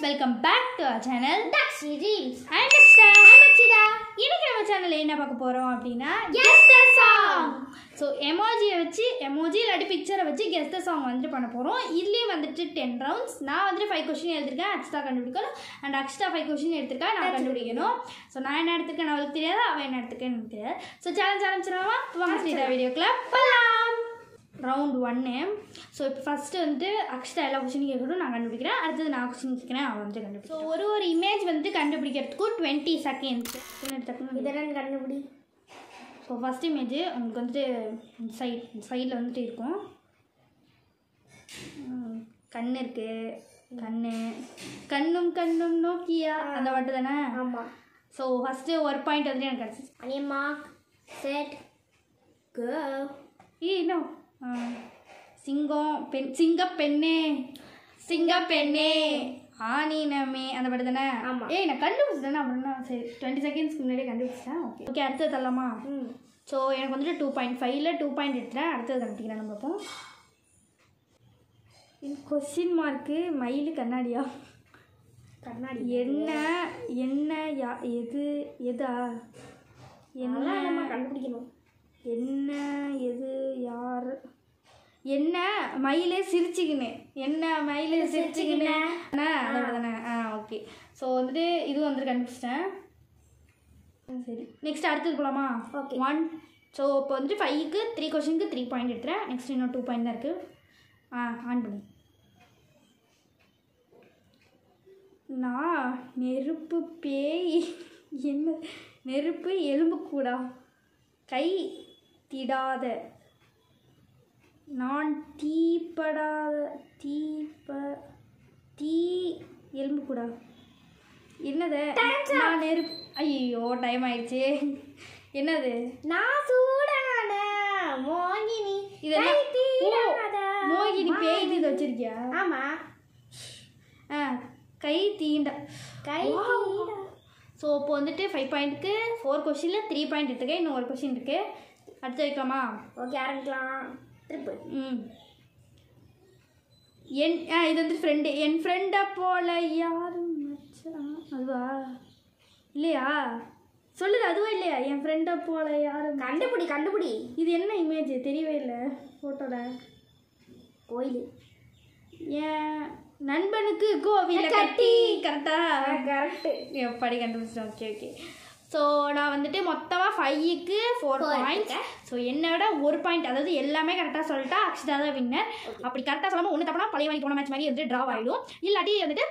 welcome back to our channel Daxi Dreams. I'm Daxta. I'm Akshita. இன்னைக்கு நம்ம சேனல்ல என்ன பார்க்க போறோம் அப்படினா Guess the song. So emoji இல்லாட்டி பிக்சரை வச்சு guess the song வந்து பண்ண போறோம். இதுலயே வந்துட்டு 10 rounds. நான் வந்து 5 क्वेश्चन எழுதிருக்கேன். அக்ஷிதா கண்டுபிடிக்கணும். and அக்ஷிதா 5 क्वेश्चन எடுத்துர்க்கா. நான் கண்டுபிடிக்கணும். So நான் என்ன எடுத்துர்க்கேன் அவளுக்கு தெரியாது. அவ என்ன எடுத்துர்க்கேன்னு எனக்கு தெரியாது. So சேலஞ்ச் ஆரம்பிச்சலாமா? வாங்க ஸ்ட்ரைட்டா வீடியோக்குள்ள போலாம். Round 1. So இப்போ ஃபர்ஸ்ட் வந்து அக்ஷிதா எல்லா क्वेश्चन கேட்கணும் நான் கண்டுபிடிக்கிறேன். அடுத்து நான் क्वेश्चन கேட்கிறேன் அவ வந்து கண்டுபிடிக்கிறா. So ஒரு இமேஜ் வந்து கண்டுபிடிக்கிறதுக்கு 20 seconds. இதெல்லாம் கண்டுபிடி. ஸோ ஃபஸ்ட் இமேஜ் உங்களுக்கு வந்துட்டு சைடில் வந்துட்டு இருக்கும். கண் இருக்குது, கண்ணும் கண்ணும் நோக்கியா அந்த பாட்டு தானே? ஆமாம். ஸோ ஃபஸ்ட்டு ஒரு பாயிண்ட் வந்துட்டு எனக்கு கிடச்சிச்சு. அனியம்மா செட் கோ. இன்னும் சிங்கப்பெண்ணே ஆனினமே அந்த பாட்டு தானே? ஆமாம். நான் கண்டுபிடிச்சிட்டேன். அப்புறம் சரி 20 செகண்ட்ஸ்க்கு முன்னாடியே கண்டுபிடிச்சிட்டேன். ஓகே அடுத்தது தரலாமா? ஸோ எனக்கு வந்துட்டு 2.5ல் 2 பாயிண்ட் எடுத்துகிறேன். அடுத்தது கண்டுபிடிக்கிறேன். நம்ம பார்ப்போம். கொஸ்டின் மார்க்கு மயில் கண்ணாடியா? கண்ணாடி என்ன எதா என்ன கண்டுபிடிக்கணும்? என்ன எது யார் என்ன மயிலே சிரிச்சுக்கின்னு அதோட தானே? ஓகே. ஸோ வந்துட்டு இது வந்துட்டு கண்டுபிடிச்சிட்டேன். சரி நெக்ஸ்ட் அடுத்தது போகலாமா? ஓகே. 1. ஸோ இப்போ வந்துட்டு 5க்கு 3 கொஸ்டினுக்கு 3 பாயிண்ட் எடுத்துகிறேன். நெக்ஸ்ட் இன்னும் 2 பாயிண்ட் தான் இருக்குது. ஆன் பண்ணு. நான் நெருப்பு பேய் என்ன நெருப்பு எலும்பு கூடா கை திடாத நான் தீப்படாத தீ எலும்பு கூடா என்னது? நான் நெருப்பு. ஐயோ டைம் ஆயிடுச்சு. என்னது? நான் சூடான மோகினி. இதெல்லாம் மோகினி பேய் இது வச்சிருக்கியா? ஆமாம். கை தீண்ட. தீண்டா. ஸோ இப்போ வந்துட்டு 5 பாயிண்ட்டுக்கு 4 கொஸ்டினில் 3 பாயிண்ட் எடுத்துக்கேன். இன்னும் ஒரு கொஸ்டின் இருக்குது. அடுத்து வைக்கலாமா? ஓகே ஆரம்பிக்கலாம். ட்ரிப்பு. இது வந்து ஃப்ரெண்டு. என் ஃப்ரெண்டை போல யாரும் அதுவா இல்லையா? சொல்லுது அதுவா இல்லையா? என் ஃப்ரெண்டை போல யாரும் கண்டுபிடி. இது என்ன இமேஜ் தெரியவே இல்லை ஃபோட்டோவில். கோயில். என் நண்பனுக்கு கோவில கட்டி. கரெக்டா? கரெக்டு. எப்படி கண்டுபிடிச்சிட்டேன். ஓகே. ஸோ நான் வந்துட்டு மொத்தமாக 5க்கு 4 பாயிண்ட்ஸ். ஸோ என்னோட ஒரு பாயிண்ட், அதாவது எல்லாமே கரெக்டாக சொல்லிட்டா அக்ஷிதா தான் வின்னர். அப்படி கரெக்டாக சொல்லாமல் ஒன்று தப்பனா பழைய மாதிரி போன மேட்ச் மாதிரி வந்து ட்ரா ஆகிடும். இல்லாட்டி வந்துட்டு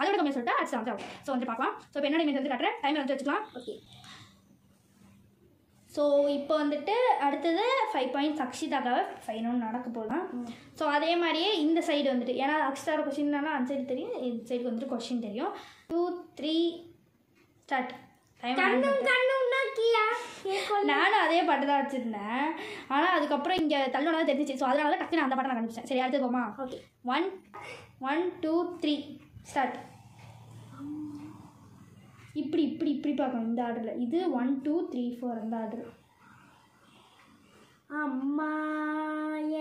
அதோட கம்மியாக சொல்லிட்டா அக்ஷிதா வந்து அவுட். ஸோ வந்து பார்க்கலாம். ஸோ இப்போ என்னோட இமேஜ் வந்து காட்டுறேன். டைம் வந்து வச்சுக்கலாம். ஓகே. ஸோ இப்போ வந்துட்டு அடுத்தது 5 பாயிண்ட்ஸ் அக்ஷிதாக்காக ஃபைனல் நடக்க போகலாம். ஸோ அதே மாதிரியே இந்த சைடு வந்துட்டு ஏன்னா அக்ஷிதாவோட கொஸ்டின்னால அந்த சைடு தெரியும், இந்த சைடுக்கு வந்துட்டு கொஸ்டின் தெரியும். 2 3 ஸ்டார்ட். நானும் அதே பாட்டு தான் வச்சுருந்தேன். ஆனால் அதுக்கப்புறம் இங்கே தள்ளோட தெரிஞ்சிச்சு. ஸோ அதனால தான் டக்குனு அந்த பாட்டை நான் கண்டுபிடிச்சேன். சரி அடுத்தது போமா? ஓகே. 1 2 3 ஸ்டார்ட். இப்படி பார்க்கணும் இந்த ஆர்டரில். இது 1 2 3 4 அந்த ஆர்டர். அம்மா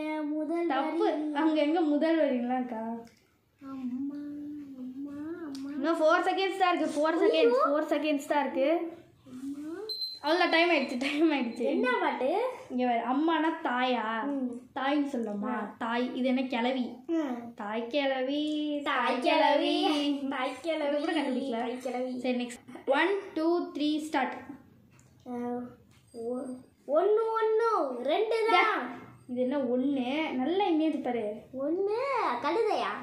என் முதல் தப்பு. அங்கே எங்கே முதல் வரீங்களா இருக்கா? அம்மா இன்னும் 4 செகண்ட்ஸ் தான் இருக்குது. 4 செகண்ட்ஸ் தான் இருக்குது. அவ்வளோ டைம் ஆயிடுச்சு. என்ன பாட்டு? இங்கே வேறு அம்மானா தாயா? தாய்ன்னு சொல்லலாமா? தாய். இது என்ன கிளவி? தாய் கிளவி கூட கண்டுபிடிக்கல. சரி நெக்ஸ்ட் 1 2 3 ஸ்டார்ட். 1 2 தான். இது என்ன 1? நல்ல இமேஜ் பாரு. 1 கழுதையா?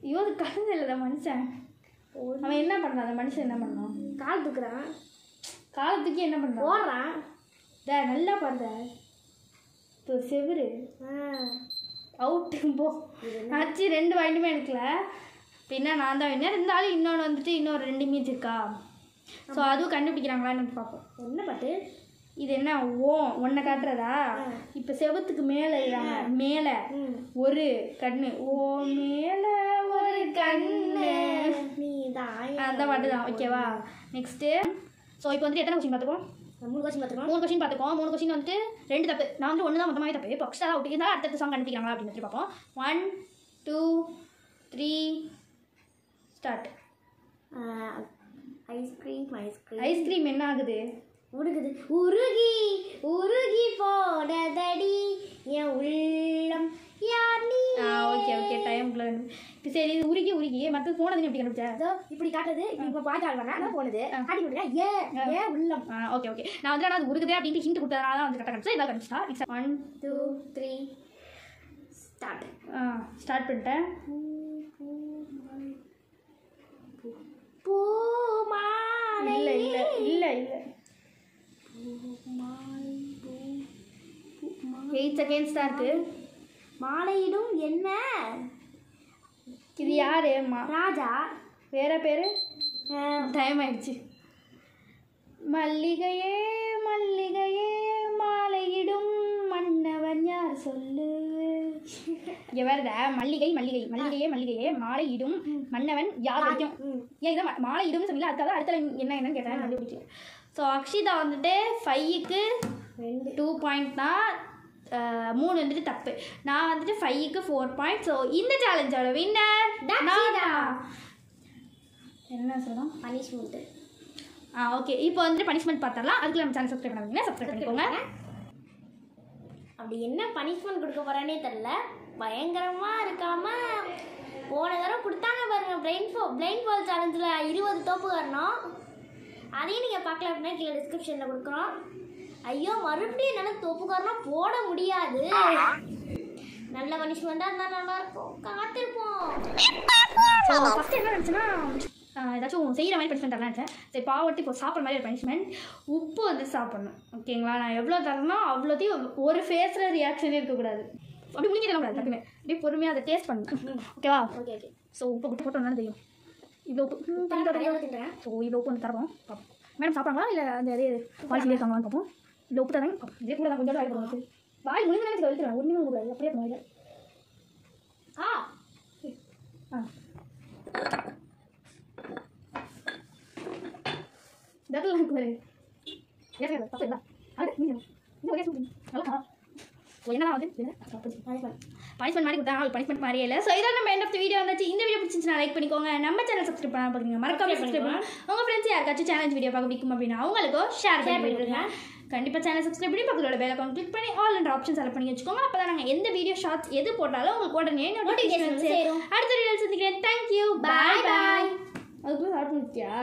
ஐயோ அது கழுதை இல்லை மனுஷன். அவன் என்ன பண்ணுறான்? அந்த மனுஷன் என்ன பண்ணான்? கால் தூக்குறான். காலத்துக்கு என்ன பண்ணுறான்? ஓடுறான். நல்லா பாருங்க. இப்போ செவரு அவுட்டு போ. ஆச்சு 2 பாயிண்ட்டுமே எடுக்கல. பின்னா நான் தான் வின்னர். இருந்தாலும் இன்னொன்று வந்துட்டு இன்னொரு 2 இமேஜ் இருக்கா? ஸோ அதுவும் கண்டுபிடிக்கிறாங்களான்னு பார்ப்போம். என்ன பாட்டு? இது என்ன ஒன்றை காட்டுறதா? இப்போ செவத்துக்கு மேலே மேலே ஒரு கண்ணு. மேலே ஒரு கண்ணு. அந்த பாட்டு தான். ஓகேவா? நெக்ஸ்ட்டு ஸோ இப்போ வந்துட்டு எத்தனை கொஸ்டின் பார்த்துக்கோம்? 3 கொஸ்டின் பார்த்துக்கோம். 3 கொஸ்டின் பார்த்துக்கோம். 3 கொஸ்டின் வந்துட்டு 2 தப்பு. நான் வந்து 1 தான் மொத்தமாகவே தப்பு. இப்போ அக்ஷரா அவுட் இருந்தால் அடுத்த சாங் கண்டுபிடிக்கிறாங்களா அப்படின்னு பார்ப்போம். 1 2 3 ஸ்டார்ட். ஐஸ்கிரீம் ஐஸ்கிரீம் என்ன ஆகுது? உருகுது. உருகி உருகி போனதடி என் உள்ளம் யார் நீ. ஓகே ஓகே டைம்ல இப்போ சரி இது உருகி மற்ற போனதுன்னு எப்படி கண்டுபிடிச்சா? அதோ இப்படி காட்டுறது. இப்போ பாட்டு ஆடுவாங்க அதான் போனது காட்டி விடுங்க. ஏ உள்ளம். ஓகே ஓகே நான் வந்து அது உருகுதே அப்படின்ட்டு ஹிண்ட் கொடுத்ததுனால தான் வந்து கரெக்டாக கண்டுச்சா இதான் கண்டுச்சா. Next 1 2 3 start. ஸ்டார்ட் பண்ணிட்டேன். பூமாலை. இல்லை இல்லை இல்லை இல்லை 8 செகண்ட்ஸ் தான் இருக்கு. மாலையிடும் என்ன? இது யாரு? ராஜா. வேற பேரு? டைம் ஆயிடுச்சு. மல்லிகையே மல்லிகையே மாலையிடும் மன்னவன் யார் சொல்லு. இங்கே வேறடா மல்லிகை மல்லிகை மல்லிகையே மல்லிகையே மாலையிடும் மன்னவன் யார் வரைக்கும். ஏன் இதை மாலையிடும் சொன்னீங்களா? அதுக்காக அடுத்த என்னன்னு கேட்டேன் கண்டுபிடிக்கல. ஸோ அக்ஷிதா வந்துட்டு 5க்கு 2 பாயிண்ட் தான். 3 வந்துட்டு தப்பு. நான் வந்துட்டு 5க்கு 4 பாயிண்ட். ஸோ இந்த சேலஞ்சோட வின்னர் என்ன சொல்லலாம்? பனிஷ்மெண்ட். ஓகே இப்போ வந்துட்டு பனிஷ்மெண்ட் பார்த்தரலாம். அதுக்கு நம்ம சேனல் சப்ஸ்கிரைப் பண்ணாதீங்கன்னா சப்ஸ்கிரைப் பண்ணிக்கோங்க. அப்படி என்ன பனிஷ்மெண்ட் கொடுக்க போறானே தெரியல. பயங்கரமா இருக்காம போன தடவை கொடுத்தாங்க பாருங்க பிளைண்ட் ஃபால் சேலஞ்சில் 20 தோப்பு வரணும். அதையும் நீங்கள் பார்க்கல அப்படின்னா கீழே டிஸ்கிரிப்ஷனில் கொடுக்குறோம். ஐயோ மறுபடியும் என்னால் தோப்புக்காரனா போட முடியாது. நல்ல பனிஷ்மெண்ட்டாக இருந்தால் நல்லாயிருக்கும். காத்திருப்போம். ஸோ ஃபஸ்ட்டு என்ன நினச்சேன்னா ஏதாச்சும் செய்கிற மாதிரி பனிஷ்மெண்ட் தரலாம் நினச்சேன். சரி பாவட்டு இப்போ சாப்பிட்ற மாதிரி ஒரு பனிஷ்மெண்ட். உப்பு வந்து சாப்பிட்ணும் ஓகேங்களா? நான் எவ்வளோ தரேனோ அவ்வளோத்தையும் ஒரு ஃபேஸில் ரியாக்ஷனே இருக்கக்கூடாது. அப்படி முடிஞ்சு தரக்கூடாது டக்குன்னு. அப்படியே பொறுமையாக அதை டேஸ்ட் பண்ணணும். ஓகேவா? Okay okay. ஸோ உப்பு போட்டு போட்டோம்னா தெரியும். இவ்வளோ உப்பு ஸோ இவ்வளோ உப்பு வந்து தரோம் பார்ப்போம். மேடம் சாப்பிட்றாங்களா இல்லை அந்த அதே குவாலிட்டியில் இருக்காங்களான்னு பார்ப்போம். இவ்வளோ உப்பு தரேன் பார்ப்போம். இதே கூட நான் கொஞ்சம் ஆகி போடுவோம். வாய் முடிஞ்ச நேரத்துக்கு வலிக்கிறேன். ஒன்றுமே கூடாது அப்படியே பண்ணுவாங்க. டபுள் இருக்குது தப்பு இல்லை. அது நல்லா என்னன்னா வந்து பனிஷ்மெண்ட் மாதிரி கொடுத்தாங்க. அது பனிஷ்மெண்ட் மாதிரியே இல்லை. ஸோ இதான் நம்ம எண்ட் ஆஃப் வீடியோ வந்துச்சு. இந்த வீடியோ பிடிச்சிருந்துச்சுன்னா லைக் பண்ணிக்கோங்க. நம்ம சேனல் சப்ஸ்கிரைப் பண்ணால் பார்க்குறீங்க மறக்காம சப்ஸ்கிரைப் பண்ணுங்க. உங்கள் ஃப்ரெண்ட்ஸ் யாருக்காச்சும் சேலஞ்ச் வீடியோ பார்க்க பிடிக்கும் அப்படின்னா அவங்களுக்கும் ஷேர் பண்ணிடுங்க. கண்டிப்பாக சேனல் சப்ஸ்கிரைப் பண்ணி பக்கத்தோட பெல் அக்கௌண்ட் கிளிக் பண்ணி ஆல் என்ற ஆப்ஷன் செலக்ட் பண்ணி வச்சுக்கோங்க. அப்போ தான் நாங்கள் எந்த வீடியோ ஷார்ட்ஸ் எது போட்டாலும் உங்களுக்கு உடனே நோட்டிஃபிகேஷன் சேரும். அடுத்த வீடியோ சந்திக்கிறேன். தேங்க்யூ. பாய் பாய். அதுக்குள்ளே ஸ்டார்ட் பண்ணிட்டியா?